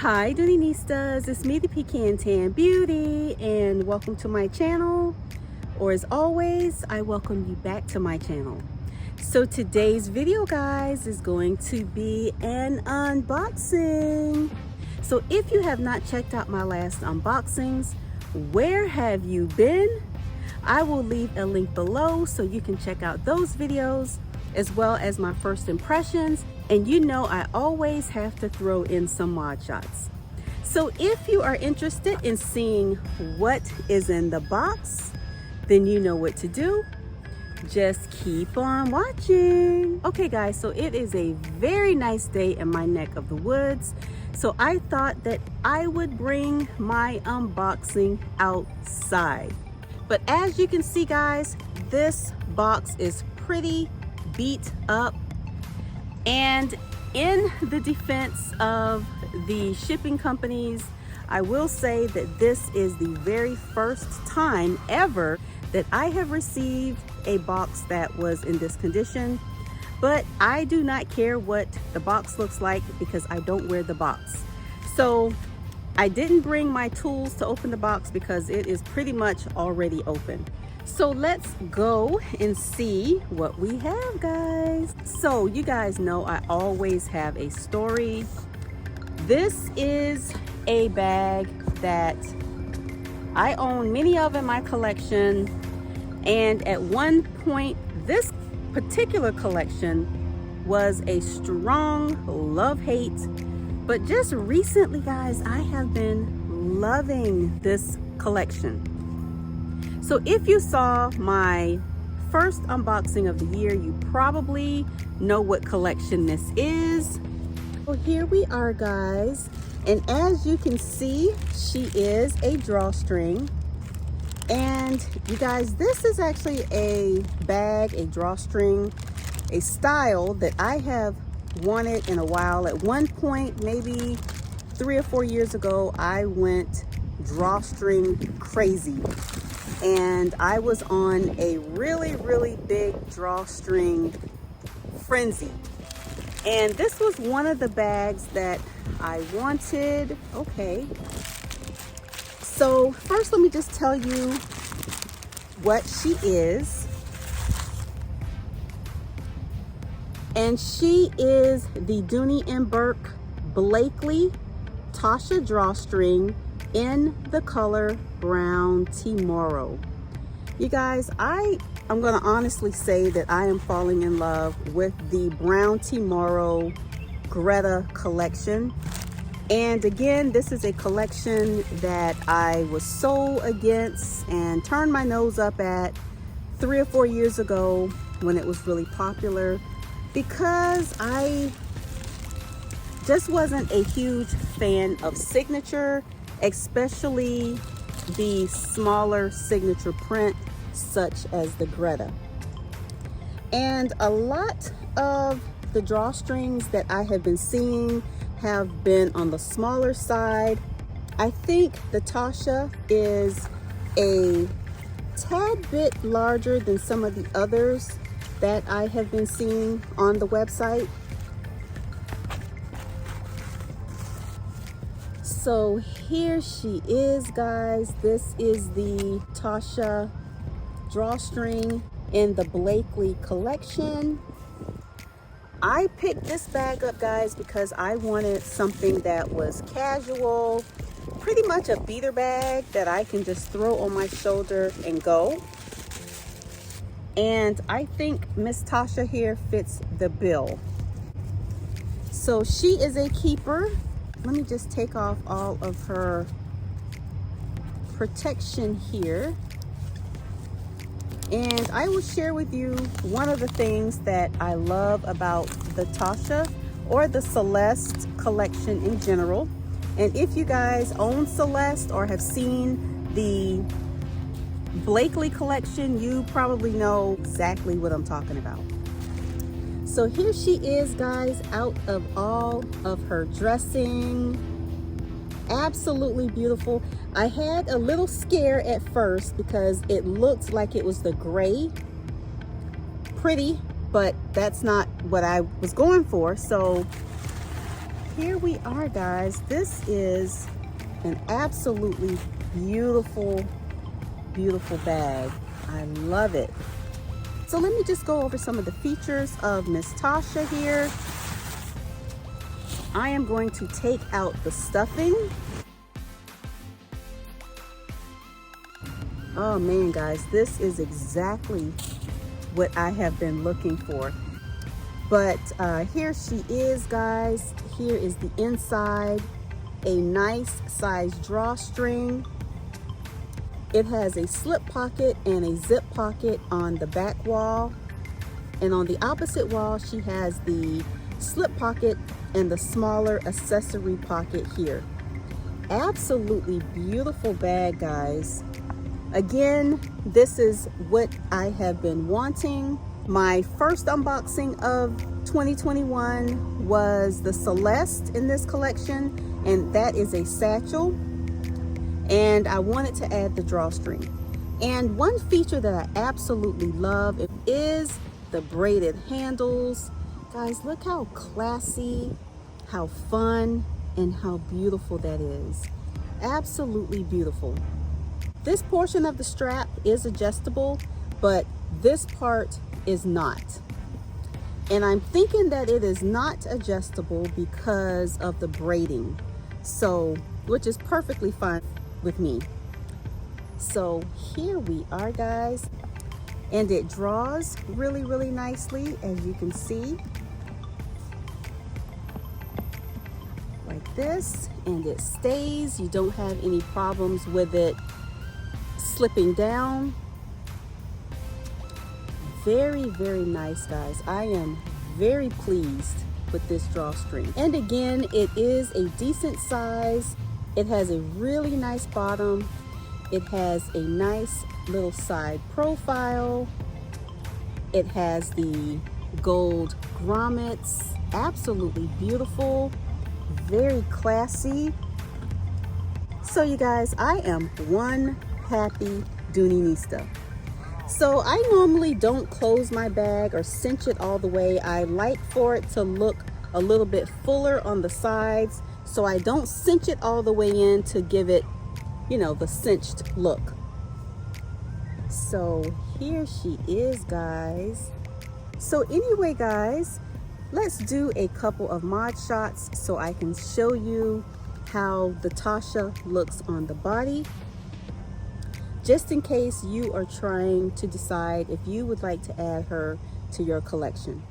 Hi Doonistas, it's me, the Pecan Tan Beauty, and welcome to my channel. Or as always, I welcome you back to my channel. So today's video, guys, is going to be an unboxing. So if you have not checked out my last unboxings, where have you been? I will leave a link below so you can check out those videos, as well as my first impressions. And you know I always have to throw in some mod shots. So if you are interested in seeing what is in the box, then you know what to do. Just keep on watching. Okay guys, so it is a very nice day in my neck of the woods. So I thought that I would bring my unboxing outside. But as you can see, guys, this box is pretty beat up. And in the defense of the shipping companies, I will say that this is the very first time ever that I have received a box that was in this condition. But I do not care what the box looks like because I don't wear the box. So I didn't bring my tools to open the box because it is pretty much already open. So let's go and see what we have, guys. So you guys know I always have a story. This is a bag that I own many of in my collection. And at one point, this particular collection was a strong love-hate. But just recently, guys, I have been loving this collection. So if you saw my first unboxing of the year, you probably know what collection this is. Well, here we are, guys. And as you can see, she is a drawstring. And you guys, this is actually a bag, a drawstring, a style that I have wanted in a while. At one point, maybe 3 or 4 years ago, I went drawstring crazy. And I was on a really big drawstring frenzy. And this was one of the bags that I wanted. Okay. So first, let me just tell you what she is. And she is the Dooney Bourke Blakely Tasha drawstring in the color brown tomorrow. You guys, I'm gonna honestly say that I am falling in love with the brown tomorrow Gretta collection. And again, this is a collection that I was so against and turned my nose up at 3 or 4 years ago when it was really popular, because I just wasn't a huge fan of signature, especially the smaller signature print such as the Gretta. And a lot of the drawstrings that I have been seeing have been on the smaller side. I think the Tasha is a tad bit larger than some of the others that I have been seeing on the website. So here she is, guys. This is the Tasha drawstring in the Blakely collection. I picked this bag up, guys, because I wanted something that was casual, pretty much a beater bag that I can just throw on my shoulder and go. And I think Miss Tasha here fits the bill. So she is a keeper. Let me just take off all of her protection here. And I will share with you one of the things that I love about the Tasha or the Celeste collection in general. And if you guys own Celeste or have seen the Blakely collection, you probably know exactly what I'm talking about. So here she is, guys, out of all of her dressing. Absolutely beautiful. I had a little scare at first because it looked like it was the gray. Pretty, but that's not what I was going for. So here we are, guys. This is an absolutely beautiful, beautiful bag. I love it. So let me just go over some of the features of Miss Tasha here. I am going to take out the stuffing. Oh man, guys, this is exactly what I have been looking for. But here she is, guys. Here is the inside, a nice size drawstring. It has a slip pocket and a zip pocket on the back wall. And on the opposite wall, she has the slip pocket and the smaller accessory pocket here. Absolutely beautiful bag, guys. Again, this is what I have been wanting. My first unboxing of 2021 was the Celeste in this collection, and that is a satchel. And I wanted to add the drawstring. And one feature that I absolutely love is the braided handles. Guys, look how classy, how fun, and how beautiful that is. Absolutely beautiful. This portion of the strap is adjustable, but this part is not. And I'm thinking that it is not adjustable because of the braiding. So, which is perfectly fine with me. So here we are, guys. And it draws really, really nicely, as you can see. Like this, and it stays. You don't have any problems with it slipping down. Very, very nice, guys. I am very pleased with this drawstring. And again, it is a decent size. It has a really nice bottom. It has a nice little side profile. It has the gold grommets. Absolutely beautiful. Very classy. So you guys, I am one happy Dooney-nista. So I normally don't close my bag or cinch it all the way. I like for it to look a little bit fuller on the sides, so I don't cinch it all the way in to give it, you know, the cinched look. So here she is, guys. So anyway, guys, let's do a couple of mod shots so I can show you how the Tasha looks on the body, just in case you are trying to decide if you would like to add her to your collection.